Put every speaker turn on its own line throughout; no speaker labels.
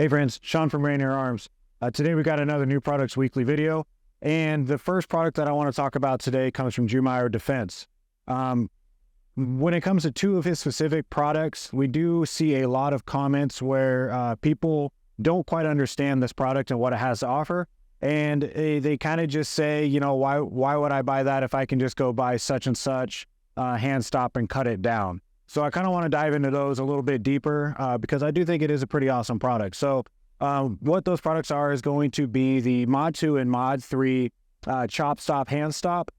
Hey friends, Sean from Rainier Arms. Today we got another new products weekly video, and the first product that I want to talk about today comes from Drew Meyer Defense. When it comes to two of his specific products, we do see a lot of comments where people don't quite understand this product and what it has to offer, and they kind of just say, you know, why would I buy that if I can just go buy such and such hand stop and cut it down? So I kind of want to dive into those a little bit deeper because I do think it is a pretty awesome product. So what those products are is going to be the Mod 2 and Mod 3 chop stop hand stop.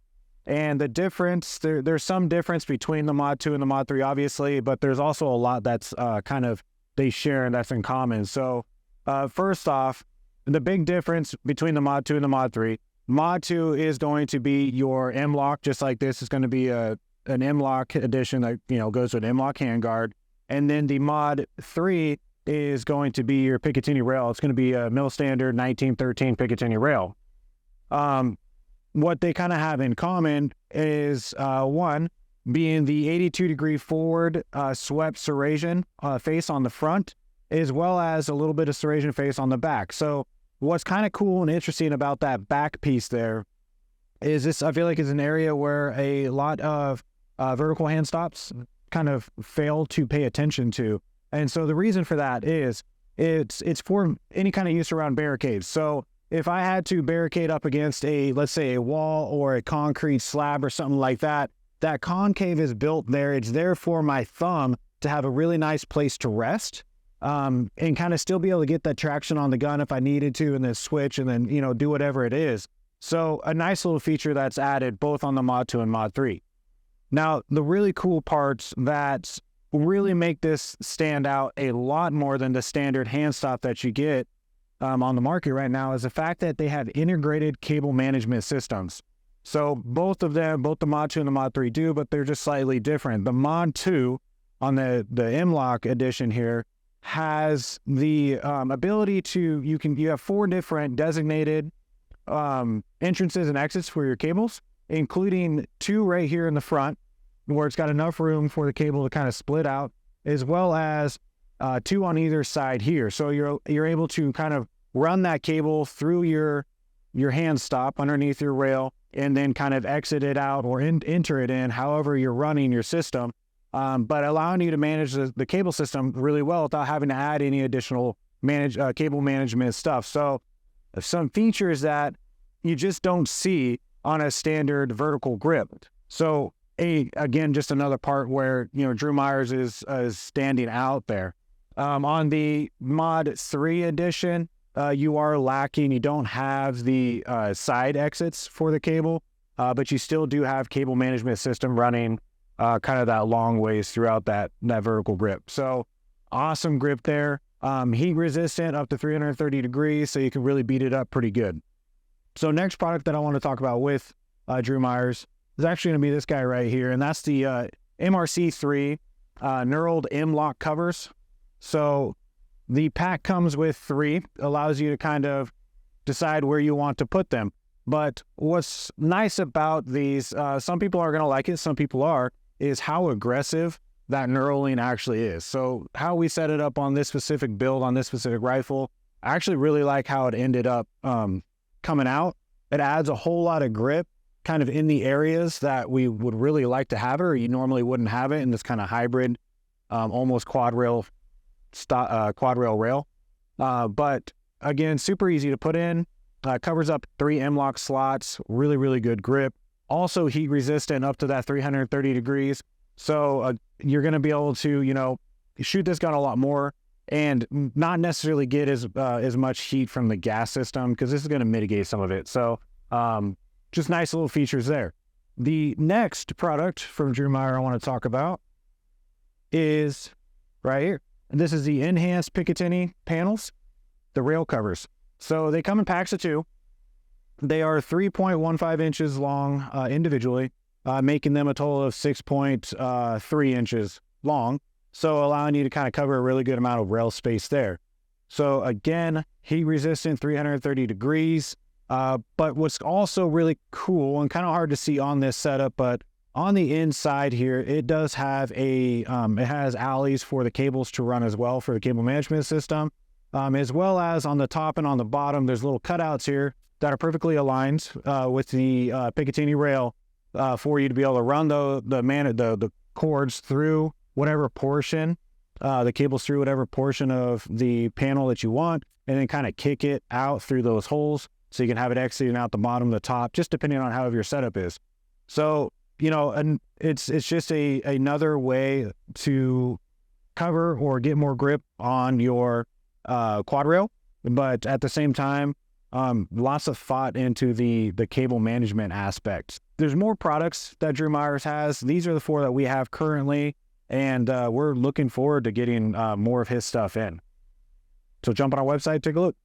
And the difference, there's some difference between the Mod 2 and the Mod 3, obviously, but there's also a lot that's kind of they share and that's in common. So first off, the big difference between the Mod 2 and the Mod 3, Mod 2 is going to be your M-LOK, just like this is going to be an M-LOK edition that, you know, goes with an M-LOK handguard. And then the Mod 3 is going to be your Picatinny rail. It's going to be a mill standard 1913 Picatinny rail. What they kind of have in common is one being the 82-degree forward swept serration face on the front, as well as a little bit of serration face on the back. So what's kind of cool and interesting about that back piece there is this, I feel like, is an area where a lot of vertical hand stops kind of fail to pay attention to. And so the reason for that is it's for any kind of use around barricades. So if I had to barricade up against let's say a wall or a concrete slab or something like that, that concave is built there. It's there for my thumb to have a really nice place to rest and kind of still be able to get that traction on the gun if I needed to, and then switch and then, you know, do whatever it is. So a nice little feature that's added both on the Mod 2 and Mod 3. Now, the really cool parts that really make this stand out a lot more than the standard hand stop that you get on the market right now is the fact that they have integrated cable management systems. So both of them, both the Mod 2 and the Mod 3 do, but they're just slightly different. The Mod 2 on the M-LOK edition here has the ability to, you have 4 different designated entrances and exits for your cables, including 2 right here in the front, where it's got enough room for the cable to kind of split out, as well as 2 on either side here. So you're able to kind of run that cable through your hand stop underneath your rail, and then kind of exit it out or enter it in, however you're running your system, but allowing you to manage the cable system really well without having to add any additional cable management stuff. So some features that you just don't see on a standard vertical grip. So again, just another part where, you know, Drew Myers is standing out there. On the Mod 3 edition, you are lacking. You don't have the side exits for the cable, but you still do have cable management system running kind of that long ways throughout that vertical grip. So awesome grip there. Heat resistant up to 330 degrees, so you can really beat it up pretty good. So next product that I want to talk about with Drew Myers is actually going to be this guy right here, and that's the MRC3 knurled M-LOK covers. So the pack comes with 3, allows you to kind of decide where you want to put them. But what's nice about these, some people are going to like it, some people are, is how aggressive that knurling actually is. So how we set it up on this specific build, on this specific rifle, I actually really like how it ended up coming out. It adds a whole lot of grip kind of in the areas that we would really like to have it, or you normally wouldn't have it in this kind of hybrid, almost quad rail rail. But again, super easy to put in, covers up 3 M-LOK slots, really, really good grip. Also heat resistant up to that 330 degrees. So you're going to be able to, you know, shoot this gun a lot more and not necessarily get as much heat from the gas system, because this is going to mitigate some of it. So just nice little features there. The next product from Drew Meyer I want to talk about is right here. And this is the enhanced Picatinny panels, the rail covers. So they come in packs of 2. They are 3.15 inches long individually, making them a total of 6.3 inches long. So allowing you to kind of cover a really good amount of rail space there. So again, heat resistant, 330 degrees. But what's also really cool and kind of hard to see on this setup, but on the inside here, it does have it has alleys for the cables to run as well for the cable management system. as well as on the top and on the bottom, there's little cutouts here that are perfectly aligned with the Picatinny rail for you to be able to run the cords through whatever portion, the cables through whatever portion of the panel that you want, and then kind of kick it out through those holes so you can have it exiting out the bottom, the top, just depending on how your setup is. So, you know, and it's just another way to cover or get more grip on your quad rail, but at the same time, lots of thought into the cable management aspect. There's more products that Drew Myers has. These are the 4 that we have currently, and we're looking forward to getting more of his stuff in. So jump on our website, take a look.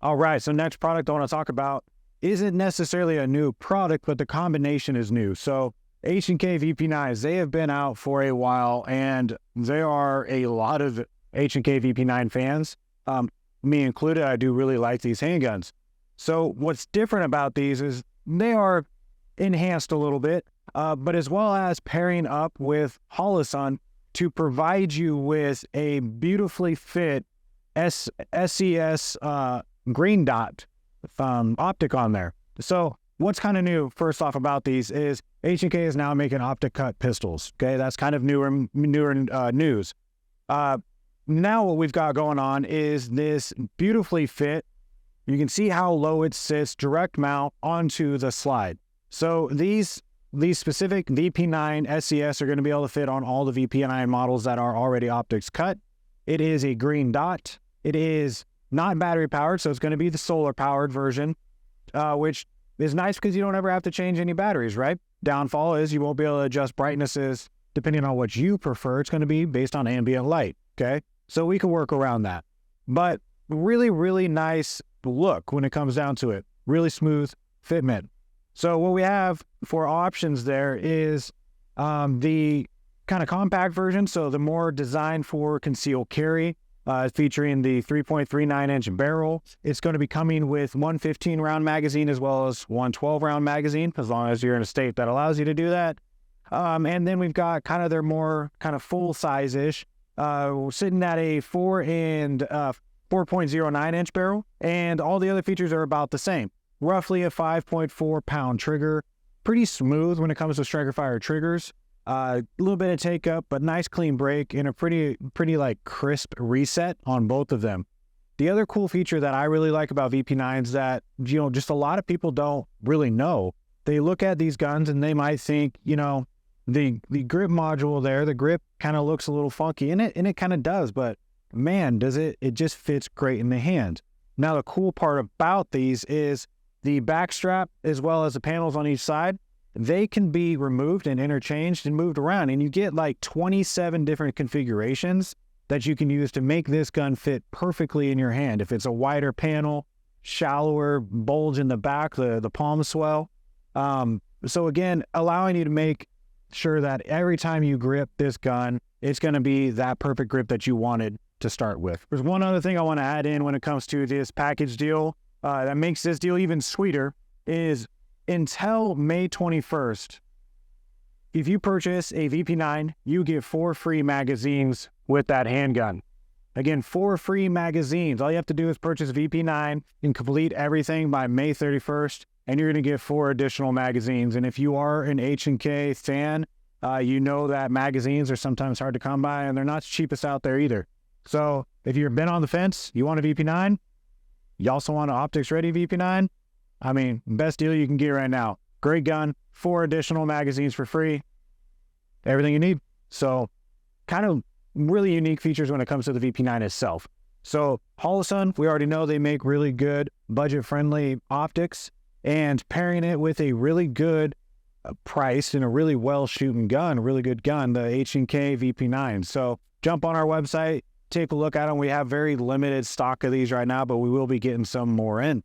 All right, so next product I want to talk about isn't necessarily a new product, but the combination is new. So H&K VP9s, they have been out for a while, and there are a lot of H&K VP9 fans, me included. I do really like these handguns. So what's different about these is they are enhanced a little bit, but as well as pairing up with Holosun to provide you with a beautifully fit SCS green dot optic on there. So what's kind of new, first off, about these is H&K is now making optic cut pistols. Okay, that's kind of newer news. Now what we've got going on is this beautifully fit. You can see how low it sits, direct mount onto the slide. So these specific VP9 SCS are going to be able to fit on all the VP9 models that are already optics cut. It is a green dot. It is not battery powered, so it's going to be the solar powered version, which is nice because you don't ever have to change any batteries, right? Downfall is you won't be able to adjust brightnesses depending on what you prefer. It's going to be based on ambient light, okay? So we can work around that. But really, really nice look when it comes down to it. Really smooth fitment. So what we have for options there is the kind of compact version, so the more designed for concealed carry, featuring the 3.39-inch barrel. It's going to be coming with one 15-round magazine as well as one 12-round magazine, as long as you're in a state that allows you to do that. And then we've got kind of their more kind of full size-ish, sitting at a 4.09-inch barrel, and all the other features are about the same. Roughly a 5.4-pound trigger, pretty smooth when it comes to striker fire triggers. A little bit of take up, but nice clean break and a pretty like crisp reset on both of them. The other cool feature that I really like about VP9s that, you know, just a lot of people don't really know. They look at these guns and they might think, you know, the grip module there, the grip kind of looks a little funky, and it kind of does, but man, does it just fits great in the hand. Now, the cool part about these is the back strap as well as the panels on each side. They can be removed and interchanged and moved around, and you get like 27 different configurations that you can use to make this gun fit perfectly in your hand. If it's a wider panel, shallower bulge in the back, the palm swell. So again, allowing you to make sure that every time you grip this gun, it's going to be that perfect grip that you wanted to start with. There's one other thing I want to add in when it comes to this package deal that makes this deal even sweeter is until May 21st, if you purchase a VP9, you get 4 free magazines with that handgun. Again, 4 free magazines. All you have to do is purchase VP9 and complete everything by May 31st, and you're going to get 4 additional magazines. And if you are an H&K fan, you know that magazines are sometimes hard to come by, and they're not the cheapest out there either. So if you've been on the fence, you want a VP9, you also want an optics ready VP9, I mean, best deal you can get right now. Great gun, 4 additional magazines for free, everything you need. So kind of really unique features when it comes to the VP9 itself. So Holosun, we already know they make really good budget-friendly optics, and pairing it with a really good price and a really well-shooting gun, a really good gun, the H&K VP9. So jump on our website, take a look at them. We have very limited stock of these right now, but we will be getting some more in.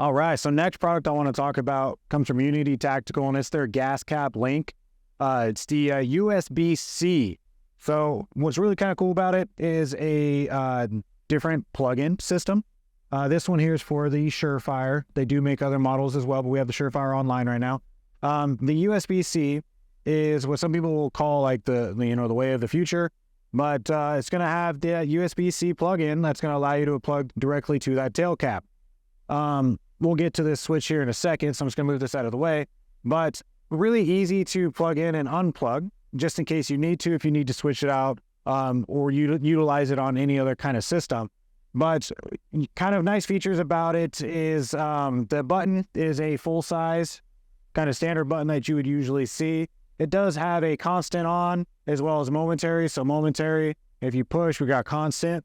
All right, so next product I want to talk about comes from Unity Tactical, and it's their gas cap link. It's the USB-C. So what's really kind of cool about it is a different plug-in system. This one here is for the Surefire. They do make other models as well, but we have the Surefire online right now. The USB-C is what some people will call like the way of the future. but it's going to have the USB-C plug-in that's going to allow you to plug directly to that tail cap. We'll get to this switch here in a second, so I'm just going to move this out of the way. But really easy to plug in and unplug, just in case you need to, if you need to switch it out or utilize it on any other kind of system. But kind of nice features about it is the button is a full-size kind of standard button that you would usually see. It does have a constant on as well as momentary. So momentary, if you push, we got constant.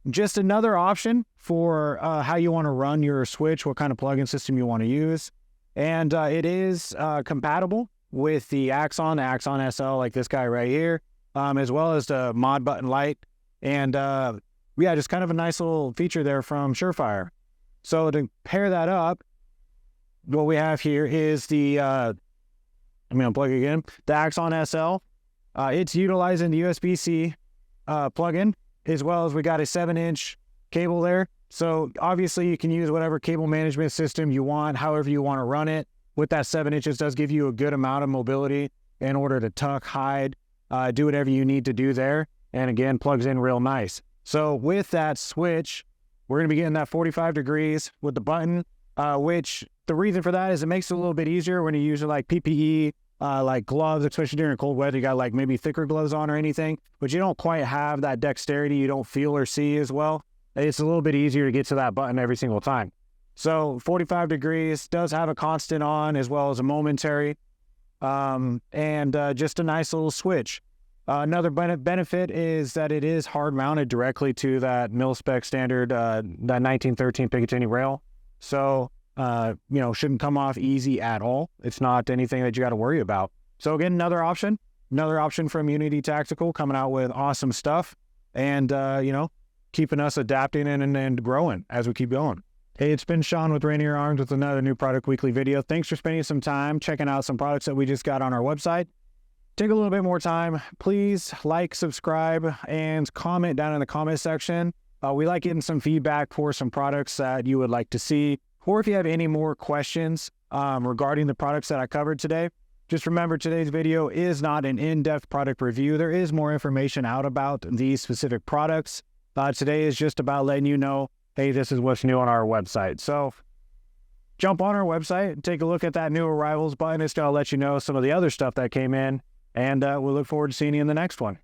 Just another option for how you want to run your switch, what kind of plug-in system you want to use. And it is compatible with the Axon SL, like this guy right here, as well as the Mod Button Lite. And yeah, just kind of a nice little feature there from Surefire. So to pair that up, what we have here is the, I'm going to plug it again, the Axon SL. It's utilizing the USB-C plug-in, as well as we got a 7-inch cable there. So obviously you can use whatever cable management system you want, however you want to run it. With that 7 inches does give you a good amount of mobility in order to tuck, hide, do whatever you need to do there. And again, plugs in real nice. So with that switch, we're going to be getting that 45 degrees with the button, which the reason for that is it makes it a little bit easier when you use like PPE, like gloves, especially during cold weather. You got like maybe thicker gloves on or anything, but you don't quite have that dexterity. You don't feel or see as well. It's a little bit easier to get to that button every single time. So 45 degrees does have a constant on as well as a momentary, and just a nice little switch. Another benefit is that it is hard mounted directly to that mil-spec standard, that 1913 Picatinny rail. So, you know, shouldn't come off easy at all. It's not anything that you got to worry about. So again, another option from Unity Tactical, coming out with awesome stuff and, you know, keeping us adapting and growing as we keep going. Hey, it's been Sean with Rainier Arms with another new product weekly video. Thanks for spending some time checking out some products that we just got on our website. Take a little bit more time. Please like, subscribe, and comment down in the comment section. We like getting some feedback for some products that you would like to see. Or if you have any more questions regarding the products that I covered today, just remember today's video is not an in-depth product review. There is more information out about these specific products. Today is just about letting you know, hey, this is what's new on our website. So jump on our website and take a look at that new arrivals button. It's going to let you know some of the other stuff that came in. And we'll look forward to seeing you in the next one.